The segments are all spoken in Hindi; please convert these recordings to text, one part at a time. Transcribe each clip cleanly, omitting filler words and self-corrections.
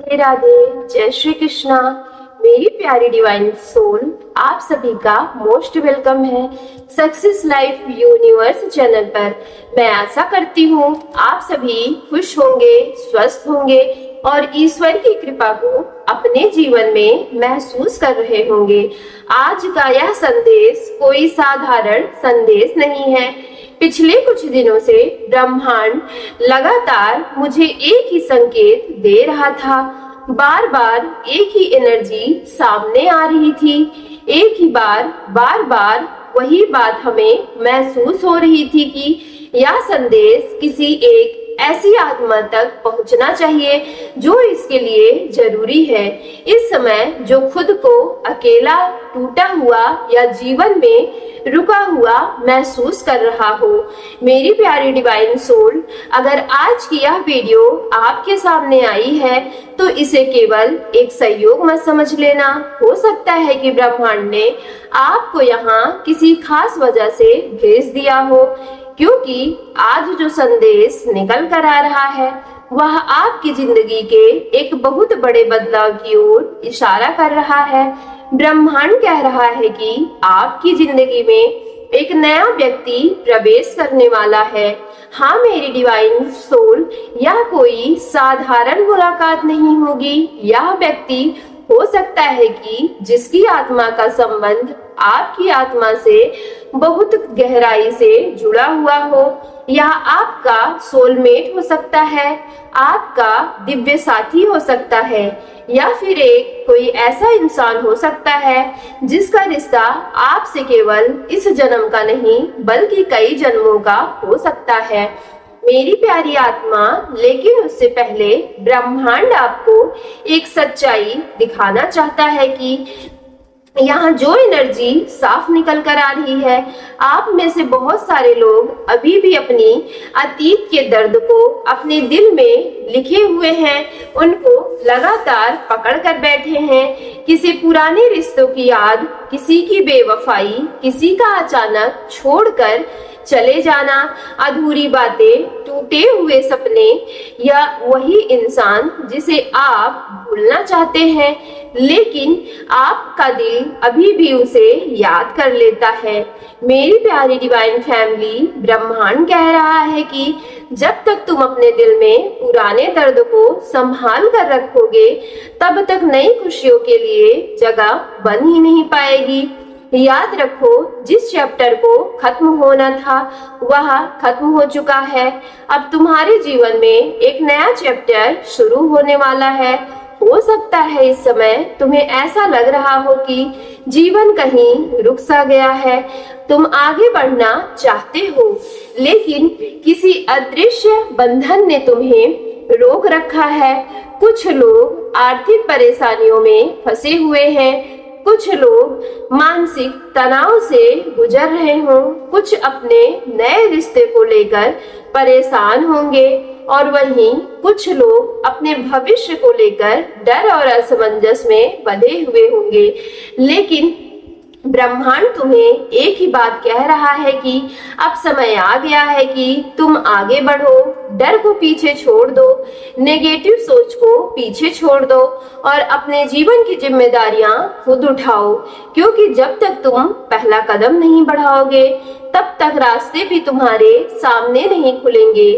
राधे राधे, जय श्री कृष्णा। मेरी प्यारी डिवाइन सोल, आप सभी का मोस्ट वेलकम है सक्सेस लाइफ यूनिवर्स चैनल पर। मैं आशा करती हूँ आप सभी खुश होंगे, स्वस्थ होंगे और ईश्वर की कृपा को अपने जीवन में महसूस कर रहे होंगे। आज का यह संदेश कोई साधारण संदेश नहीं है। पिछले कुछ दिनों से ब्रह्मांड लगातार मुझे एक ही संकेत दे रहा था। बार बार एक ही एनर्जी सामने आ रही थी। एक ही बार बार वही बात हमें महसूस हो रही थी कि यह संदेश किसी एक ऐसी आत्मा तक पहुंचना चाहिए जो इसके लिए जरूरी है। इस समय जो खुद को अकेला, टूटा हुआ या जीवन में रुका हुआ महसूस कर रहा हो, मेरी प्यारी डिवाइन सोल, अगर आज की यह वीडियो आपके सामने आई है तो इसे केवल एक सहयोग मत समझ लेना। हो सकता है कि ब्रह्मांड ने आपको यहाँ किसी खास वजह से भेज दिया हो, क्योंकि आज जो संदेश निकल कर आ रहा है वह आपकी जिंदगी के एक बहुत बड़े बदलाव की ओर इशारा कर रहा है। ब्रह्मांड कह रहा है कि आपकी जिंदगी में एक नया व्यक्ति प्रवेश करने वाला है। हाँ मेरी डिवाइन सोल, यह कोई साधारण मुलाकात नहीं होगी। यह व्यक्ति हो सकता है कि जिसकी आत्मा का संबंध आपकी आत्मा से बहुत गहराई से जुड़ा हुआ हो। यह आपका सोलमेट हो सकता है, आपका दिव्य साथी हो सकता है, या फिर एक कोई ऐसा इंसान हो सकता है जिसका रिश्ता आपसे केवल इस जन्म का नहीं बल्कि कई जन्मों का हो सकता है। मेरी प्यारी आत्मा, लेकिन उससे पहले ब्रह्मांड आपको एक सच्चाई दिखाना चाहता है कि यहाँ जो एनर्जी साफ निकल कर आ रही है, आप में से बहुत सारे लोग अभी भी अपनी अतीत के दर्द को अपने दिल में लिखे हुए हैं, उनको लगातार पकड़ कर बैठे हैं। किसी पुराने रिश्तों की याद, किसी की बेवफाई, किसी का अचानक छोड़कर चले जाना, अधूरी बातें, टूटे हुए सपने, या वही इंसान जिसे आप भूलना चाहते हैं लेकिन आपका दिल अभी भी उसे याद कर लेता है। मेरी प्यारी डिवाइन फैमिली, ब्रह्मांड कह रहा है कि जब तक तुम अपने दिल में पुराने दर्द को संभाल कर रखोगे, तब तक नई खुशियों के लिए जगह बन ही नहीं पाएगी। याद रखो, जिस चैप्टर को खत्म होना था वह खत्म हो चुका है। अब तुम्हारे जीवन में एक नया चैप्टर शुरू होने वाला है। हो सकता है इस समय तुम्हें ऐसा लग रहा हो कि जीवन कहीं रुक सा गया है। तुम आगे बढ़ना चाहते हो लेकिन किसी अदृश्य बंधन ने तुम्हें रोक रखा है। कुछ लोग आर्थिक परेशानियों में फंसे हुए हैं, कुछ लोग मानसिक तनाव से गुजर रहे हों, कुछ अपने नए रिश्ते को लेकर परेशान होंगे और वहीं कुछ लोग अपने भविष्य को लेकर डर और असमंजस में बंधे हुए होंगे। लेकिन ब्रह्मांड तुम्हें एक ही बात कह रहा है कि अब समय आ गया है कि तुम आगे बढ़ो, डर को पीछे छोड़ दो, नेगेटिव सोच को पीछे छोड़ दो और अपने जीवन की जिम्मेदारियां खुद उठाओ। क्योंकि जब तक तुम पहला कदम नहीं बढ़ाओगे तब तक रास्ते भी तुम्हारे सामने नहीं खुलेंगे।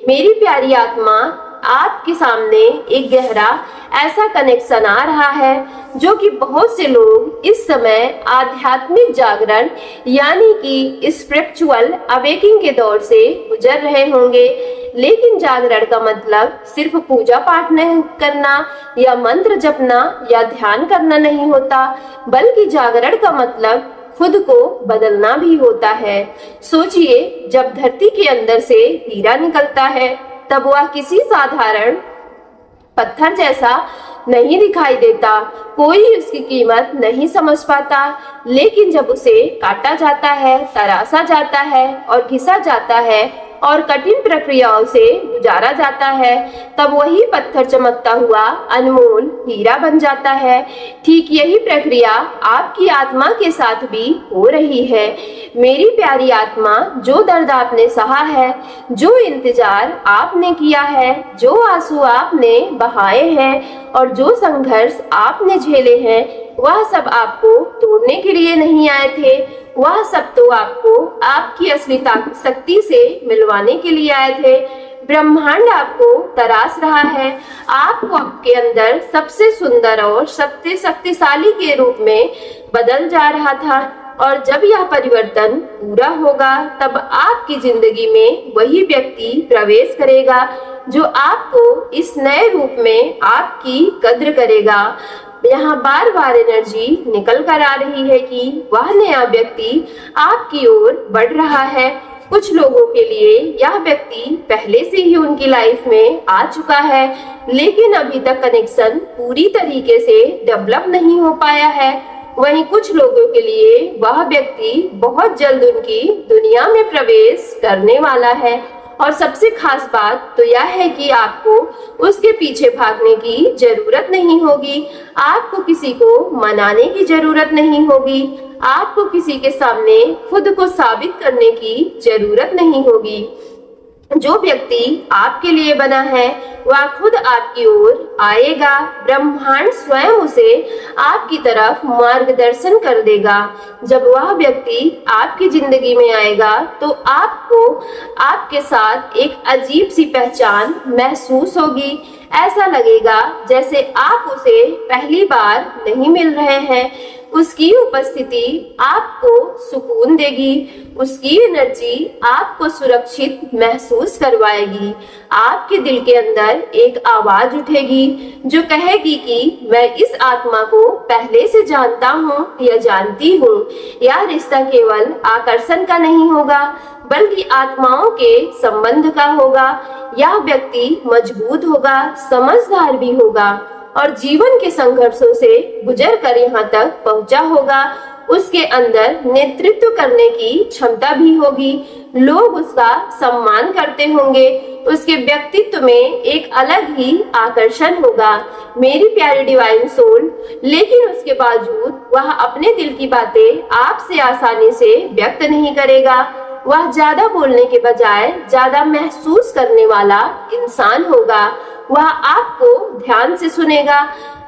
मेरी प्यारी आत्मा, आपके सामने एक गहरा ऐसा कनेक्शन आ रहा है जो कि बहुत से लोग इस समय आध्यात्मिक जागरण यानी कि स्पिरिचुअल अवेकिंग के दौर से गुजर रहे होंगे। लेकिन जागरण का मतलब सिर्फ पूजा पाठ नहीं करना या मंत्र जपना या ध्यान करना नहीं होता, बल्कि जागरण का मतलब खुद को बदलना भी होता है। सोचिए, जब धरती के अंदर से हीरा निकलता है तब वह किसी साधारण पत्थर जैसा नहीं दिखाई देता, कोई उसकी कीमत नहीं समझ पाता। लेकिन जब उसे काटा जाता है, तराशा जाता है और घिसा जाता है और कठिन प्रक्रियाओं से गुजारा जाता है, तब वही पत्थर चमकता हुआ अनमोल हीरा बन जाता है। ठीक यही प्रक्रिया आपकी आत्मा के साथ भी हो रही है। मेरी प्यारी आत्मा, जो दर्द आपने सहा है, जो इंतजार आपने किया है, जो आंसू आपने बहाए हैं और जो संघर्ष आपने झेले हैं, वह सब आपको तोड़ने के लिए नहीं आए थे। वह सब तो आपको आपकी असली शक्ति से मिलवाने के लिए आए थे। ब्रह्मांड आपको तराश रहा है, आपको आपके अंदर सबसे सुंदर और सबसे शक्तिशाली के रूप में बदल जा रहा था। और जब यह परिवर्तन पूरा होगा, तब आपकी जिंदगी में वही व्यक्ति प्रवेश करेगा जो आपको इस नए रूप में आपकी कद्र करेगा। यहाँ बार बार एनर्जी निकल कर आ रही है कि वह नया व्यक्ति आपकी ओर बढ़ रहा है। कुछ लोगों के लिए यह व्यक्ति पहले से ही उनकी लाइफ में आ चुका है, लेकिन अभी तक कनेक्शन पूरी तरीके से डेवलप नहीं हो पाया है। वहीं कुछ लोगों के लिए वह व्यक्ति बहुत जल्द उनकी दुनिया में प्रवेश करने वाला है। और सबसे खास बात तो यह है कि आपको उसके पीछे भागने की जरूरत नहीं होगी, आपको किसी को मनाने की जरूरत नहीं होगी, आपको किसी के सामने खुद को साबित करने की जरूरत नहीं होगी। जो व्यक्ति आपके लिए बना है वह खुद आपकी ओर आएगा। ब्रह्मांड स्वयं उसे आपकी तरफ मार्गदर्शन कर देगा। जब वह व्यक्ति आपकी जिंदगी में आएगा तो आपको आपके साथ एक अजीब सी पहचान महसूस होगी। ऐसा लगेगा जैसे आप उसे पहली बार नहीं मिल रहे हैं। उसकी उपस्थिति आपको सुकून देगी, उसकी एनर्जी आपको सुरक्षित महसूस करवाएगी। आपके दिल के अंदर एक आवाज उठेगी जो कहेगी कि मैं इस आत्मा को पहले से जानता हूँ या जानती हूँ। यह रिश्ता केवल आकर्षण का नहीं होगा, बल्कि आत्माओं के संबंध का होगा। यह व्यक्ति मजबूत होगा, समझदार भी होगा और जीवन के संघर्षों से गुजर कर यहाँ तक पहुंचा होगा। उसके अंदर नेतृत्व करने की क्षमता भी होगी, लोग उसका सम्मान करते होंगे, उसके व्यक्तित्व में एक अलग ही आकर्षण होगा। मेरी प्यारी डिवाइन सोल, लेकिन उसके बावजूद वह अपने दिल की बातें आपसे आसानी से व्यक्त नहीं करेगा। वह ज्यादा बोलने के बजाय ज्यादा महसूस करने वाला इंसान होगा। वह आपको ध्यान से सुनेगा,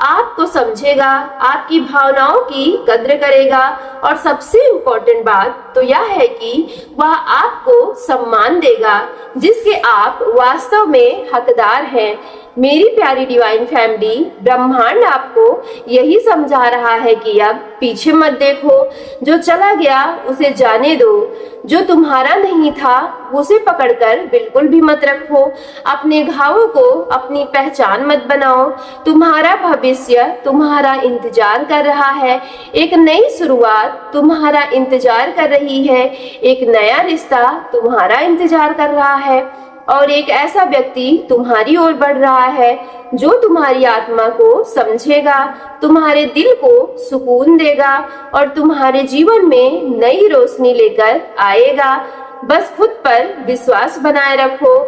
आपको समझेगा, आपकी भावनाओं की कद्र करेगा और सबसे इम्पोर्टेंट बात तो यह है कि वह आपको सम्मान देगा जिसके आप वास्तव में हकदार हैं। मेरी प्यारी डिवाइन फैमिली, ब्रह्मांड आपको यही समझा रहा है कि अब पीछे मत देखो, जो चला गया उसे जाने दो, जो तुम्हारा नहीं था उसे पकड़कर बिल्कुल भी मत रखो, अपने घावों को अपनी पहचान मत बनाओ। तुम्हारा भविष्य तुम्हारा इंतजार कर रहा है, एक नई शुरुआत तुम्हारा इंतजार कर रही है, एक नया रिश्ता तुम्हारा इंतजार कर रहा है और एक ऐसा व्यक्ति तुम्हारी ओर बढ़ रहा है जो तुम्हारी आत्मा को समझेगा, तुम्हारे दिल को सुकून देगा और तुम्हारे जीवन में नई रोशनी लेकर आएगा। बस खुद पर विश्वास बनाए रखो,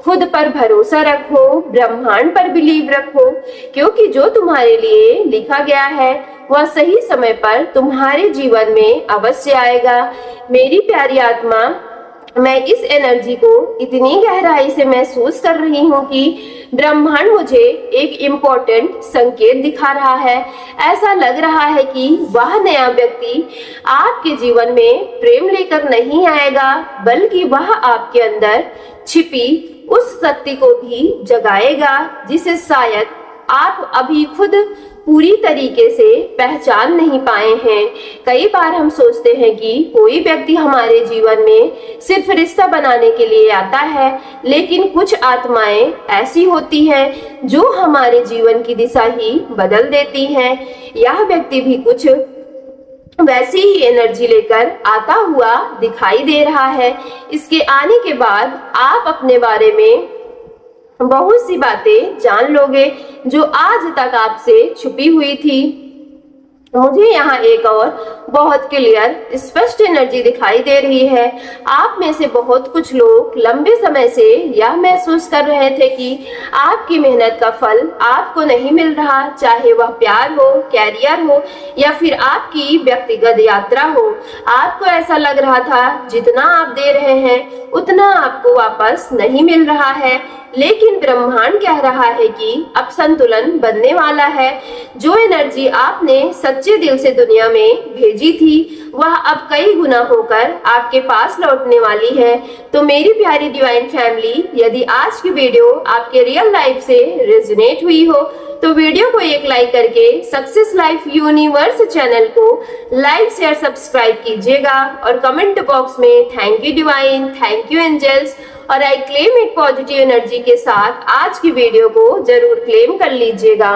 खुद पर भरोसा रखो, ब्रह्मांड पर बिलीव रखो, क्योंकि जो तुम्हारे लिए लिखा गया है वह सही समय पर तुम्हारे जीवन में अवश्य आएगा। मेरी प्यारी आत्मा, मैं इस एनर्जी को इतनी गहराई से महसूस कर रही हूँ कि ब्रह्मांड मुझे एक इम्पोर्टेंट संकेत दिखा रहा है। ऐसा लग रहा है कि वह नया व्यक्ति आपके जीवन में प्रेम लेकर नहीं आएगा, बल्कि वह आपके अंदर छिपी उस शक्ति को भी जगाएगा जिसे शायद आप अभी खुद पूरी तरीके से पहचान नहीं पाए हैं। कई बार हम सोचते हैं कि कोई व्यक्ति हमारे जीवन में सिर्फ रिश्ता बनाने के लिए आता है, लेकिन कुछ आत्माएं ऐसी होती हैं जो हमारे जीवन की दिशा ही बदल देती हैं। यह व्यक्ति भी कुछ वैसी ही एनर्जी लेकर आता हुआ दिखाई दे रहा है। इसके आने के बाद आप अपने बारे में बहुत सी बातें जान लोगे जो आज तक आपसे छुपी हुई थी। मुझे यहाँ एक और बहुत क्लियर स्पष्ट एनर्जी दिखाई दे रही है। आप में से बहुत कुछ लोग लंबे समय से यह महसूस कर रहे थे कि आपकी मेहनत का फल आपको नहीं मिल रहा, चाहे वह प्यार हो, कैरियर हो या फिर आपकी व्यक्तिगत यात्रा हो। आपको ऐसा लग रहा था जितना आप दे रहे हैं उतना आपको वापस नहीं मिल रहा है, लेकिन ब्रह्मांड कह रहा है कि अब संतुलन बनने वाला है। जो एनर्जी आपने सच्चे दिल से दुनिया में भेजी थी वह अब कई गुना होकर आपके पास लौटने वाली है। तो मेरी प्यारी डिवाइन फैमिली, यदि आज की वीडियो आपके रियल लाइफ से रेजोनेट हुई हो तो वीडियो को एक लाइक करके सक्सेस लाइफ यूनिवर्स चैनल को लाइक शेयर सब्सक्राइब कीजिएगा और कमेंट बॉक्स में thank you divine, thank you angels और आई क्लेम एक पॉजिटिव एनर्जी के साथ आज की वीडियो को जरूर क्लेम कर लीजिएगा।